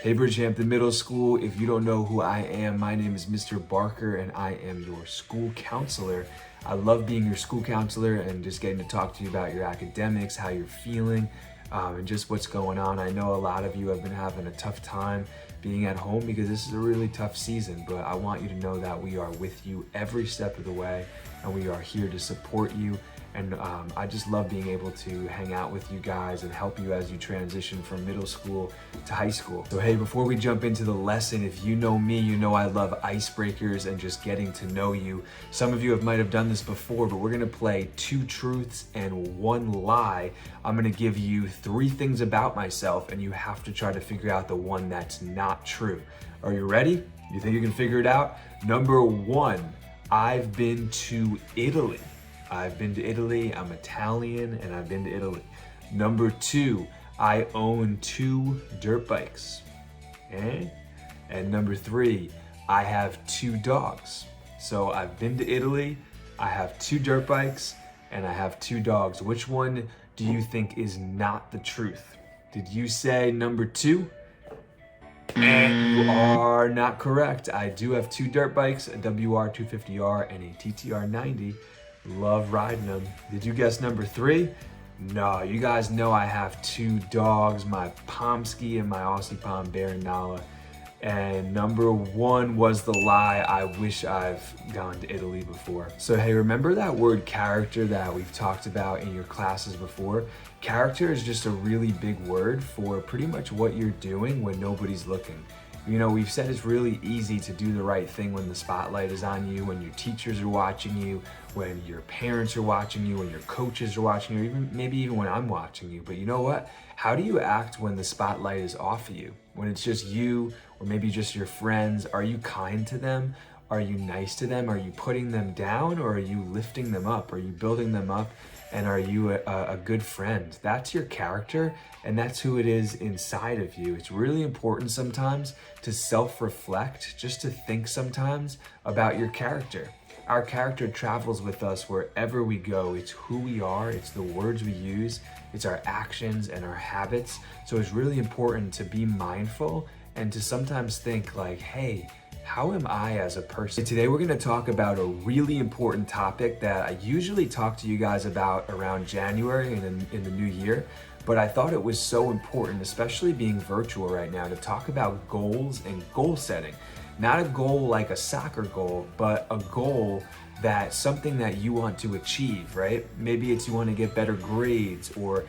Hey Bridgehampton Middle School, if you don't know who I am, my name is Mr. Barker and I am your school counselor. I love being your school counselor and just getting to talk to you about your academics, how you're feeling, and just what's going on. I know a lot of you have been having a tough time being at home because this is a really tough season, but I want you to know that we are with you every step of the way and we are here to support you. And I just love being able to hang out with you guys and help you as you transition from middle school to high school. So hey, before we jump into the lesson, if you know me, you know I love icebreakers and just getting to know you. Some of you might have done this before, but we're gonna play 2 truths and 1 lie. I'm gonna give you 3 things about myself and you have to try to figure out the one that's not true. Are you ready? You think you can figure it out? Number 1, I've been to Italy. I've been to Italy, I'm Italian, and I've been to Italy. Number 2, I own 2 dirt bikes. And number 3, I have 2 dogs. So I've been to Italy, I have 2 dirt bikes, and I have 2 dogs. Which one do you think is not the truth? Did you say number 2? And you are not correct. I do have 2 dirt bikes, a WR250R and a TTR90. Love riding them. Did you guess number 3? No, you guys know I have 2 dogs, my Pomsky and my Aussie Pom Bear and Nala. And number 1 was the lie. I wish I've gone to Italy before. So hey, remember that word character that we've talked about in your classes before? Character is just a really big word for pretty much what you're doing when nobody's looking. You know, we've said it's really easy to do the right thing when the spotlight is on you, when your teachers are watching you, when your parents are watching you, when your coaches are watching you, or maybe even when I'm watching you. But you know what? How do you act when the spotlight is off of you? When it's just you, or maybe just your friends? Are you kind to them? Are you nice to them? Are you putting them down, or are you lifting them up? Are you building them up? And are you a good friend? That's your character, and that's who it is inside of you. It's really important sometimes to self-reflect, just to think sometimes about your character. Our character travels with us wherever we go. It's who we are, it's the words we use, it's our actions and our habits. So it's really important to be mindful and to sometimes think like, hey, how am I as a person? Today we're going to talk about a really important topic that I usually talk to you guys about around January and in the new year, but I thought it was so important, especially being virtual right now, to talk about goals and goal setting. Not a goal like a soccer goal, but a goal that's something that you want to achieve, right? Maybe it's you want to get better grades or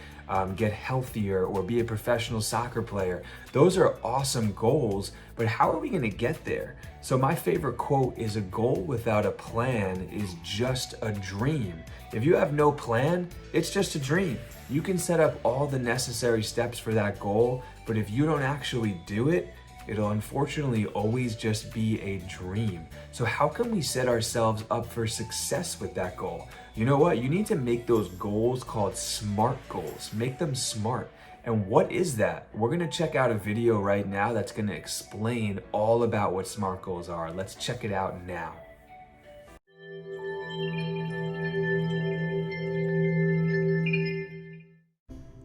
get healthier or be a professional soccer player. Those are awesome goals, but how are we going to get there? So my favorite quote is, a goal without a plan is just a dream. If you have no plan, it's just a dream. You can set up all the necessary steps for that goal, but if you don't actually do it, it'll unfortunately always just be a dream. So how can we set ourselves up for success with that goal? You know what? You need to make those goals called SMART goals. Make them smart. And what is that? We're gonna check out a video right now that's gonna explain all about what SMART goals are. Let's check it out now.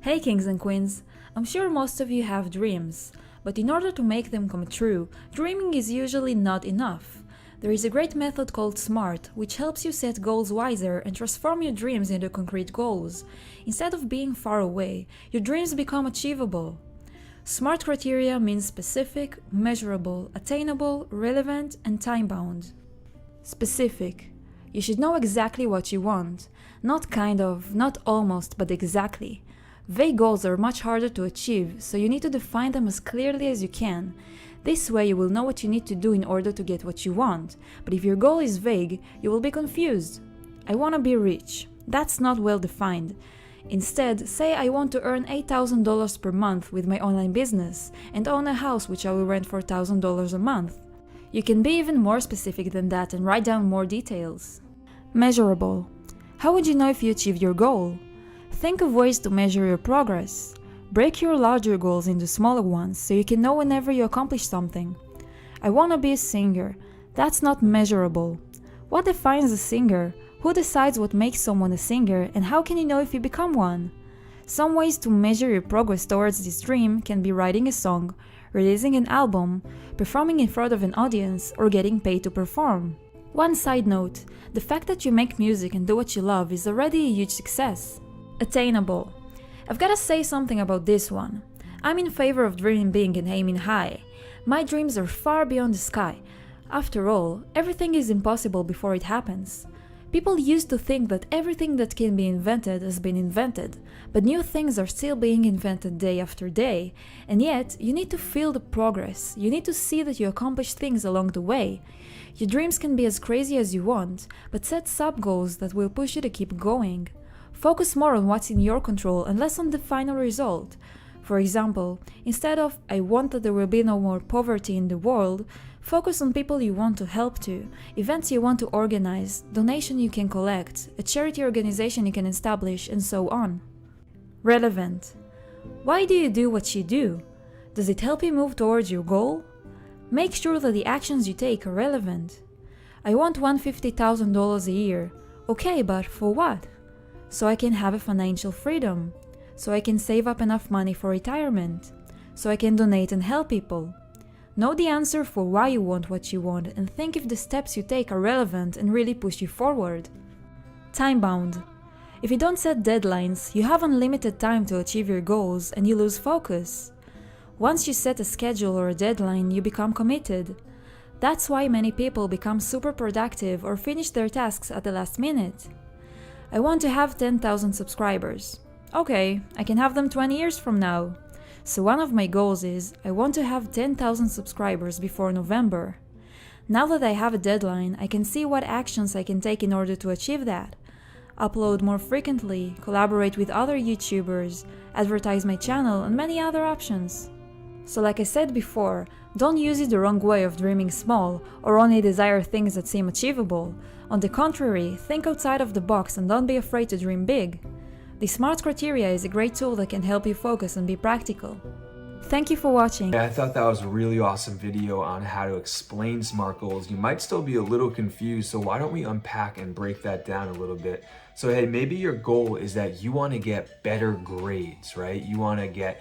Hey kings and queens, I'm sure most of you have dreams, but in order to make them come true, dreaming is usually not enough. There is a great method called SMART, which helps you set goals wiser and transform your dreams into concrete goals. Instead of being far away, your dreams become achievable. SMART criteria means specific, measurable, attainable, relevant, and time-bound. Specific. You should know exactly what you want. Not kind of, not almost, but exactly. Vague goals are much harder to achieve, so you need to define them as clearly as you can. This way you will know what you need to do in order to get what you want. But if your goal is vague, you will be confused. I want to be rich. That's not well defined. Instead, say I want to earn $8,000 per month with my online business and own a house which I will rent for $1,000 a month. You can be even more specific than that and write down more details. Measurable. How would you know if you achieved your goal? Think of ways to measure your progress. Break your larger goals into smaller ones so you can know whenever you accomplish something. I want to be a singer. That's not measurable. What defines a singer? Who decides what makes someone a singer, and how can you know if you become one? Some ways to measure your progress towards this dream can be writing a song, releasing an album, performing in front of an audience, or getting paid to perform. One side note, the fact that you make music and do what you love is already a huge success. Attainable. I've gotta say something about this one. I'm in favor of dreaming big and aiming high. My dreams are far beyond the sky. After all, everything is impossible before it happens. People used to think that everything that can be invented has been invented, but new things are still being invented day after day, and yet you need to feel the progress. You need to see that you accomplish things along the way. Your dreams can be as crazy as you want, but set sub-goals that will push you to keep going. Focus more on what's in your control and less on the final result. For example, instead of "I want that there will be no more poverty in the world," focus on people you want to help to, events you want to organize, donation you can collect, a charity organization you can establish, and so on. Relevant. Why do you do what you do? Does it help you move towards your goal? Make sure that the actions you take are relevant. I want $150,000 a year. Okay, but for what? So I can have a financial freedom. So I can save up enough money for retirement. So I can donate and help people. Know the answer for why you want what you want and think if the steps you take are relevant and really push you forward. Time-bound. If you don't set deadlines, you have unlimited time to achieve your goals and you lose focus. Once you set a schedule or a deadline, you become committed. That's why many people become super productive or finish their tasks at the last minute. I want to have 10,000 subscribers. Okay, I can have them 20 years from now. So one of my goals is, I want to have 10,000 subscribers before November. Now that I have a deadline, I can see what actions I can take in order to achieve that. Upload more frequently, collaborate with other YouTubers, advertise my channel, and many other options. So like I said before, don't use it the wrong way of dreaming small or only desire things that seem achievable. On the contrary, think outside of the box and don't be afraid to dream big. The SMART criteria is a great tool that can help you focus and be practical. Thank you for watching. Yeah, I thought that was a really awesome video on how to explain SMART goals. You might still be a little confused, so why don't we unpack and break that down a little bit. So hey, maybe your goal is that you want to get better grades, right? You want to get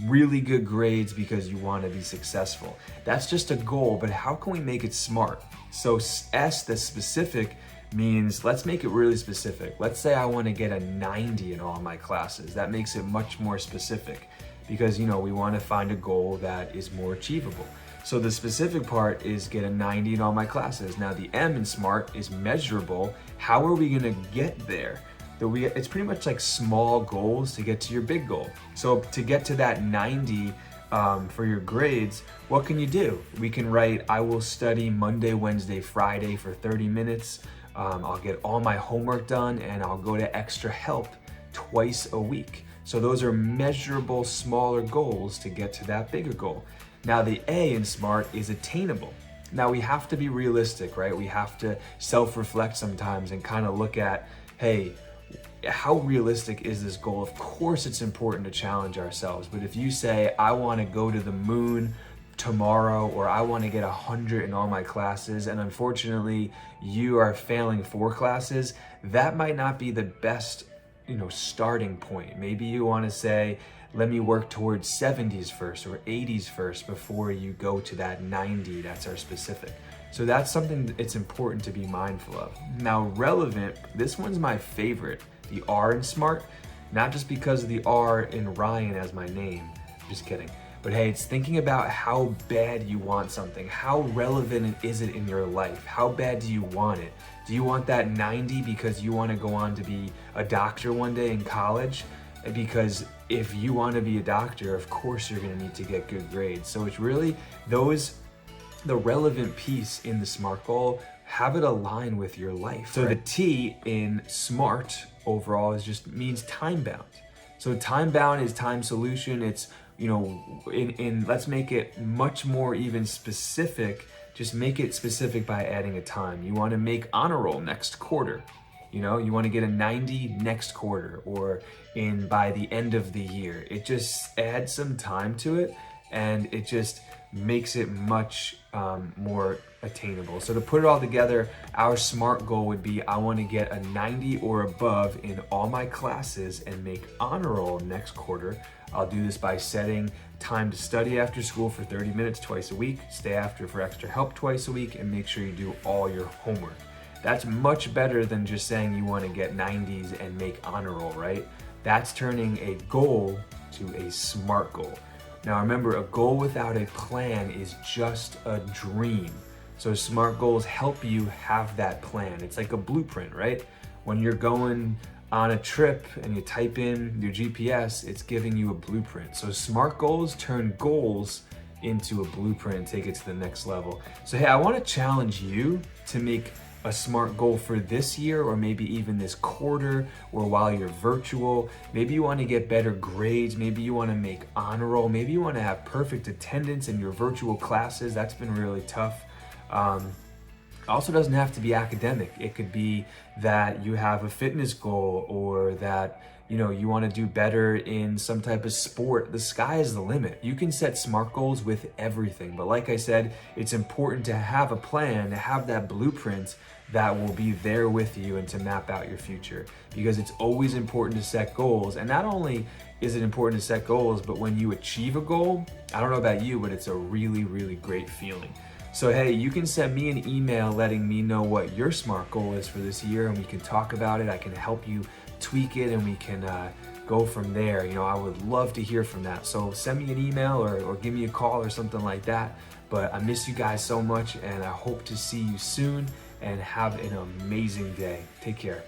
really good grades because you want to be successful. That's just a goal, but how can we make it SMART? So S, the specific, means let's make it really specific. Let's say I want to get a 90 in all my classes. That makes it much more specific because, you know, we want to find a goal that is more achievable. So the specific part is get a 90 in all my classes. Now the M in SMART is measurable. How are we going to get there? It's pretty much like small goals to get to your big goal. So to get to that 90 for your grades, what can you do? We can write, I will study Monday, Wednesday, Friday for 30 minutes. I'll get all my homework done and I'll go to extra help twice a week. So those are measurable, smaller goals to get to that bigger goal. Now the A in SMART is attainable. Now we have to be realistic, right? We have to self-reflect sometimes and kind of look at, hey, how realistic is this goal? Of course it's important to challenge ourselves, but if you say, I want to go to the moon tomorrow, or I want to get 100 in all my classes, and unfortunately you are failing 4 classes, that might not be the best, starting point. Maybe you want to say, let me work towards 70s first or 80s first before you go to that 90. That's our specific. So that's something it's important to be mindful of. Now relevant, this one's my favorite, the R in SMART, not just because of the R in Ryan as my name, just kidding. But hey, it's thinking about how bad you want something. How relevant is it in your life? How bad do you want it? Do you want that 90 because you want to go on to be a doctor one day in college? Because if you want to be a doctor, of course you're going to need to get good grades. So it's really the relevant piece in the SMART goal, have it align with your life. So the T in SMART overall means time bound. So time bound is time solution. It's, let's make it much more even specific. Just make it specific by adding a time. You want to make honor roll next quarter. You want to get a 90 next quarter or by the end of the year. It just adds some time to it and it just makes it much more attainable. So to put it all together, our SMART goal would be, I want to get a 90 or above in all my classes and make honor roll next quarter. I'll do this by setting time to study after school for 30 minutes twice a week, stay after for extra help twice a week, and make sure you do all your homework. That's much better than just saying you want to get 90s and make honor roll, right? That's turning a goal to a SMART goal. Now remember, a goal without a plan is just a dream. So SMART goals help you have that plan. It's like a blueprint, right? When you're going on a trip and you type in your GPS, it's giving you a blueprint. So SMART goals turn goals into a blueprint and take it to the next level. So hey, I want to challenge you to make a SMART goal for this year, or maybe even this quarter, or while you're virtual. Maybe you want to get better grades, maybe you want to make honor roll, maybe you want to have perfect attendance in your virtual classes. That's been really tough. Also doesn't have to be academic. It could be that you have a fitness goal, or that you want to do better in some type of sport. The sky is the limit. You can set SMART goals with everything, but like I said, it's important to have a plan, to have that blueprint that will be there with you and to map out your future, because it's always important to set goals. And not only is it important to set goals, but when you achieve a goal, I don't know about you, but it's a really, really great feeling. So hey, you can send me an email letting me know what your SMART goal is for this year, and we can talk about it. I can help you tweak it, and we can go from there. I would love to hear from that. So send me an email or give me a call or something like that. But I miss you guys so much, and I hope to see you soon, and have an amazing day. Take care.